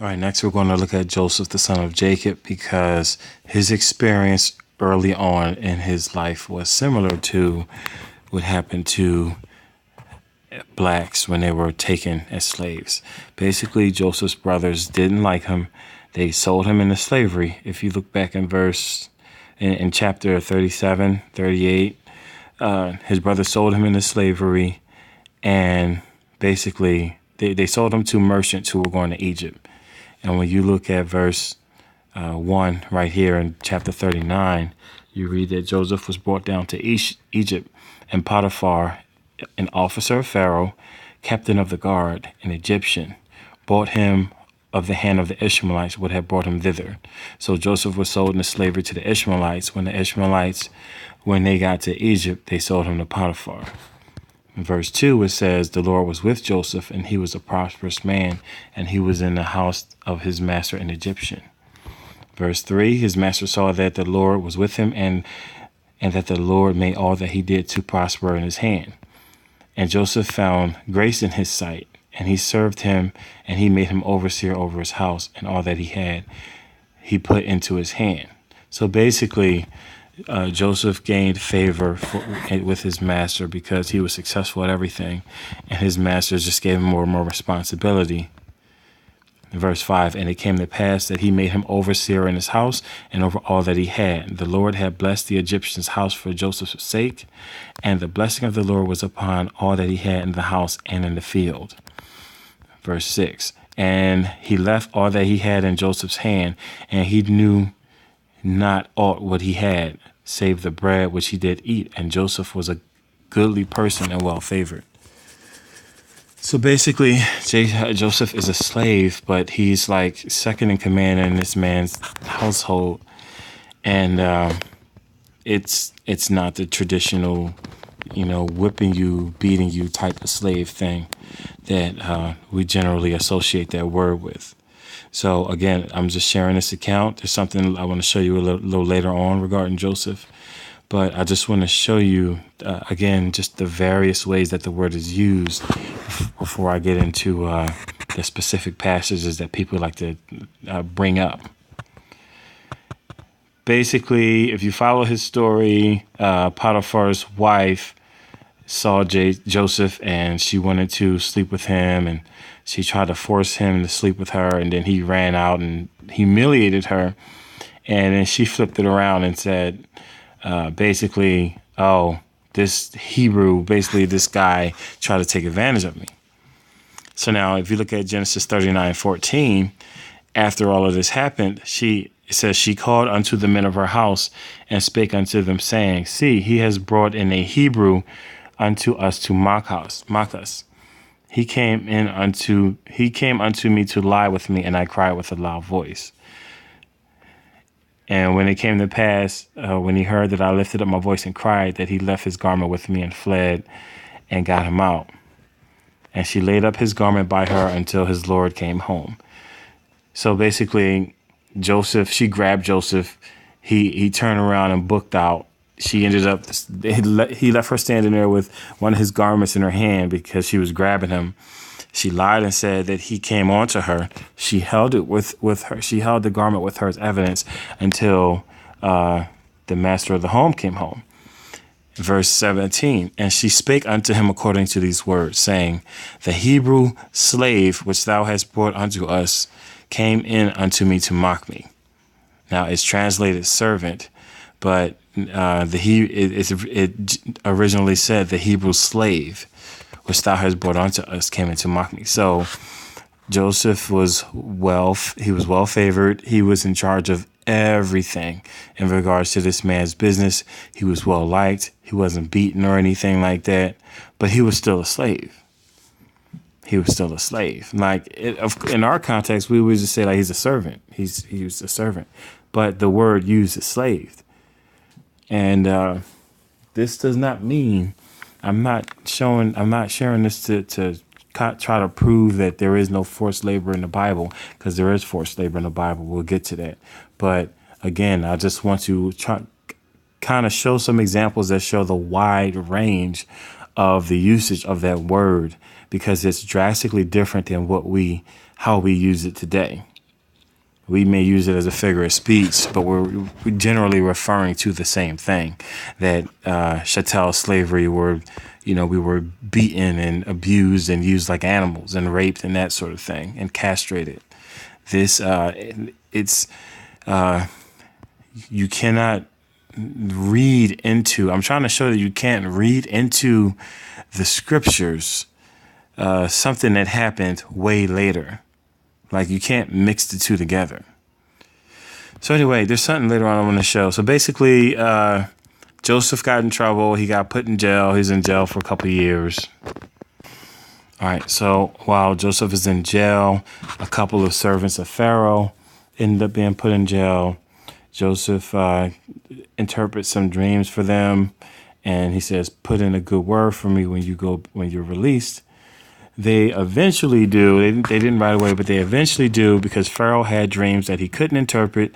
All right, next we're going to look at Joseph, the son of Jacob, because his experience early on in his life was similar to what happened to blacks when they were taken as slaves. Basically, Joseph's brothers didn't like him. They sold him into slavery. If you look back in chapter 37, 38, his brothers sold him into slavery, and basically they sold him to merchants who were going to Egypt. And when you look at verse 1 right here in chapter 39, you read that Joseph was brought down to Egypt, and Potiphar, an officer of Pharaoh, captain of the guard, an Egyptian, bought him of the hand of the Ishmaelites, would have brought him thither. So Joseph was sold into slavery to the Ishmaelites. When the Ishmaelites, when they got to Egypt, they sold him to Potiphar. In verse 2, it says, the Lord was with Joseph, and he was a prosperous man, and he was in the house of his master, an Egyptian. Verse 3, his master saw that the Lord was with him, and that the Lord made all that he did to prosper in his hand. And Joseph found grace in his sight, and he served him, and he made him overseer over his house, and all that he had, he put into his hand. So basically, Joseph gained favor with his master because he was successful at everything, and his master just gave him more and more responsibility. Verse 5, and it came to pass that he made him overseer in his house and over all that he had. The Lord had blessed the Egyptian's house for Joseph's sake, and the blessing of the Lord was upon all that he had in the house and in the field. Verse 6, and he left all that he had in Joseph's hand, and he knew not aught what he had, save the bread which he did eat. And Joseph was a goodly person and well favored. So basically, Joseph is a slave, but he's like second in command in this man's household. And it's not the traditional, whipping you, beating you type of slave thing that we generally associate that word with. So again, I'm just sharing this account. There's something I want to show you a little later on regarding Joseph. But I just want to show you, again, just the various ways that the word is used before I get into the specific passages that people like to bring up. Basically, if you follow his story, Potiphar's wife saw Joseph, and she wanted to sleep with him, and she tried to force him to sleep with her, and then he ran out and humiliated her. And then she flipped it around and said, basically, oh, this Hebrew, basically this guy tried to take advantage of me. So now if you look at Genesis 39:14, after all of this happened, it says, she called unto the men of her house and spake unto them, saying, see, he has brought in a Hebrew unto us to mock us. He came unto me to lie with me, and I cried with a loud voice. And when it came to pass, when he heard that I lifted up my voice and cried, that he left his garment with me and fled and got him out. And she laid up his garment by her until his Lord came home. So basically, she grabbed Joseph. He turned around and booked out. He left her standing there with one of his garments in her hand because she was grabbing him. She lied and said that he came on to her. She held it with her. She held the garment with her as evidence until the master of the home came home. Verse 17, and she spake unto him according to these words, saying, the Hebrew slave which thou hast brought unto us came in unto me to mock me. Now it's translated servant, but it originally said the Hebrew slave which thou hast brought unto us came in to mock me. So Joseph was well favored. He was in charge of everything in regards to this man's business. He was well liked. He wasn't beaten or anything like that, but he was still a slave. Like in our context, we would just say like he's a servant. He was a servant, but the word used is slave. And this does not mean I'm not sharing this to try to prove that there is no forced labor in the Bible, because there is forced labor in the Bible. We'll get to that. But again, I just want to kind of show some examples that show the wide range of the usage of that word, because it's drastically different than how we use it today. we may use it as a figure of speech, but we're generally referring to the same thing, that chattel slavery, where, we were beaten and abused and used like animals and raped and that sort of thing and castrated. This, you cannot read into, I'm trying to show that you can't read into the scriptures something that happened way later. Like, you can't mix the two together. So anyway, there's something later on I want to show. So basically, Joseph got in trouble. He got put in jail. He's in jail for a couple of years. All right. So while Joseph is in jail, a couple of servants of Pharaoh ended up being put in jail. Joseph interprets some dreams for them. And he says, put in a good word for me when you're released. They eventually do. They didn't right away, but they eventually do, because Pharaoh had dreams that he couldn't interpret.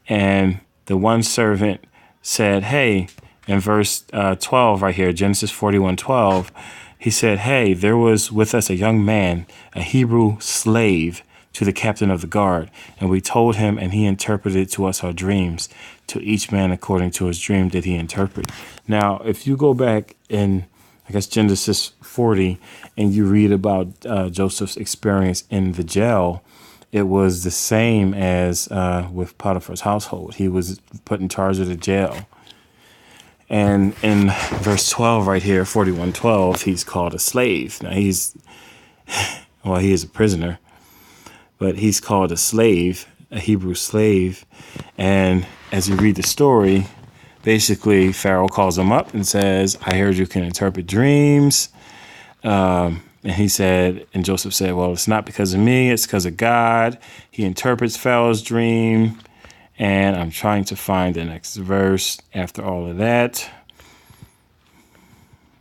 And the one servant said, hey, in verse 12 right here, Genesis 41:12, he said, hey, there was with us a young man, a Hebrew slave to the captain of the guard. And we told him, and he interpreted to us our dreams. To each man according to his dream did he interpret. Now, if you go back in, I guess, Genesis 40, and you read about Joseph's experience in the jail, it was the same as with Potiphar's household. He was put in charge of the jail. And in verse 12 right here, 41:12, he's called a slave. Now he is a prisoner, but he's called a slave, a Hebrew slave. And as you read the story, basically Pharaoh calls him up and says, I heard you can interpret dreams. And he said, and Joseph said, well, it's not because of me, it's because of God. He interprets Pharaoh's dream. And I'm trying to find the next verse after all of that.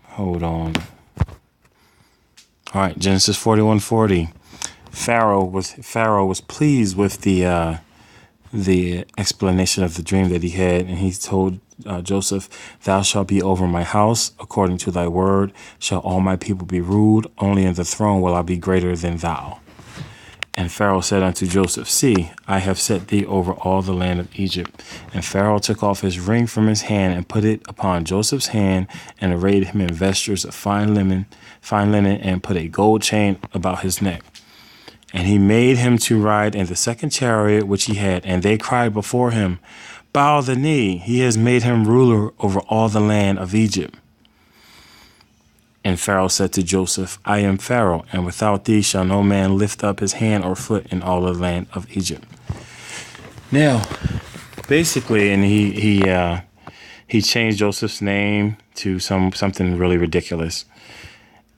Hold on. All right, Genesis 41:40. Pharaoh was pleased with the explanation of the dream that he had, and he told Joseph, thou shalt be over my house, according to thy word shall all my people be ruled, only in the throne will I be greater than thou. And Pharaoh said unto Joseph, see, I have set thee over all the land of Egypt. And Pharaoh took off his ring from his hand and put it upon Joseph's hand, and arrayed him in vestures of fine linen, and put a gold chain about his neck. And he made him to ride in the second chariot which he had, and they cried before him, bow the knee, he has made him ruler over all the land of Egypt. And Pharaoh said to Joseph, I am Pharaoh, and without thee shall no man lift up his hand or foot in all the land of Egypt. Now, basically, and he changed Joseph's name to something really ridiculous.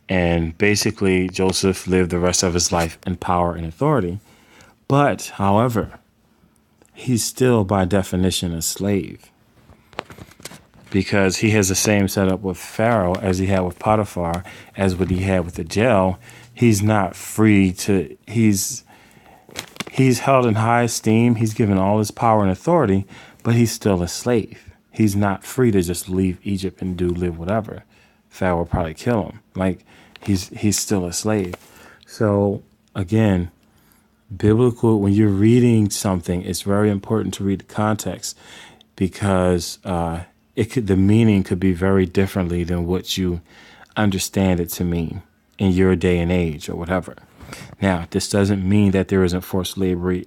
And basically, Joseph lived the rest of his life in power and authority. But, however, he's still by definition a slave, because he has the same setup with Pharaoh as he had with Potiphar, as what he had with the jail. He's not free to, he's held in high esteem. He's given all his power and authority, but he's still a slave. He's not free to just leave Egypt and live whatever. Pharaoh will probably kill him. Like, he's still a slave. So again, biblical, when you're reading something, it's very important to read the context, because the meaning could be very differently than what you understand it to mean in your day and age or whatever. Now, this doesn't mean that there isn't forced labor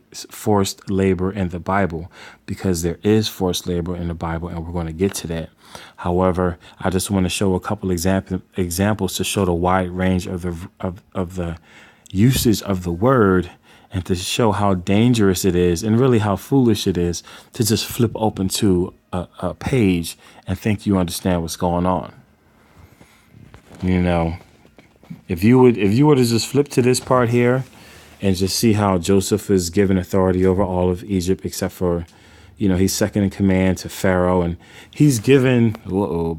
in the Bible, because there is forced labor in the Bible, and we're going to get to that. However, I just want to show a couple examples to show the wide range of the usage of the word, and to show how dangerous it is, and really how foolish it is, to just flip open to a page and think you understand what's going on. If you were to just flip to this part here and just see how Joseph is given authority over all of Egypt, except for, he's second in command to Pharaoh, and he's given,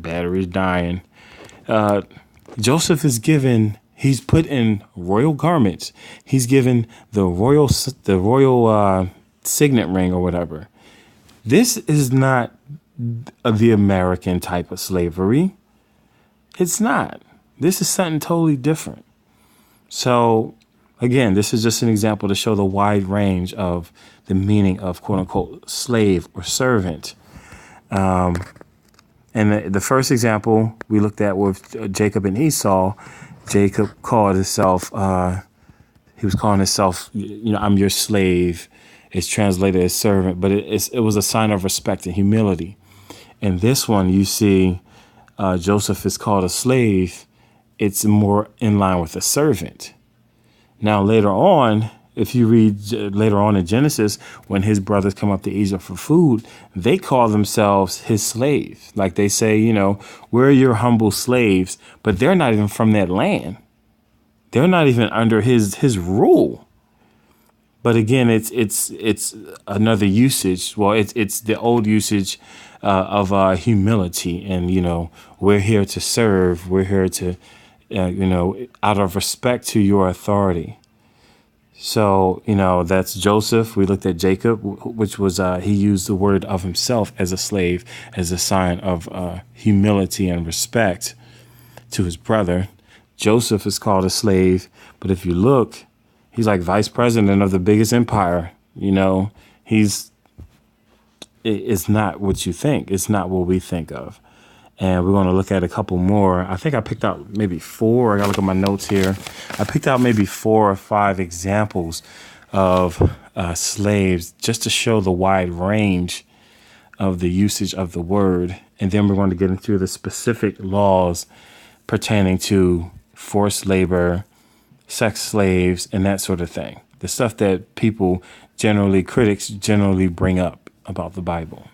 battery's dying. Joseph is given, he's put in royal garments. He's given the royal signet ring or whatever. This is not the American type of slavery. It's not. This is something totally different. So, Again, this is just an example to show the wide range of the meaning of quote unquote slave or servant. And the first example we looked at with Jacob and Esau, Jacob called himself, he was calling himself, I'm your slave. It's translated as servant, but it was a sign of respect and humility. In this one, you see Joseph is called a slave. It's more in line with a servant. Now, later on, if you read later on in Genesis, when his brothers come up to Egypt for food, they call themselves his slaves. Like they say, we're your humble slaves, but they're not even from that land. They're not even under his rule. But again, it's another usage. Well, it's the old usage of humility, and we're here to serve. We're here to, out of respect to your authority. So that's Joseph. We looked at Jacob, which was he used the word of himself as a slave as a sign of humility and respect to his brother. Joseph is called a slave, but if you look, he's like vice president of the biggest empire. It's not what you think. It's not what we think of. And we're going to look at a couple more. I think I picked out maybe 4. I got to look at my notes here. I picked out maybe 4 or 5 examples of slaves just to show the wide range of the usage of the word. And then we're going to get into the specific laws pertaining to forced labor, sex slaves, and that sort of thing. The stuff that critics generally bring up about the Bible.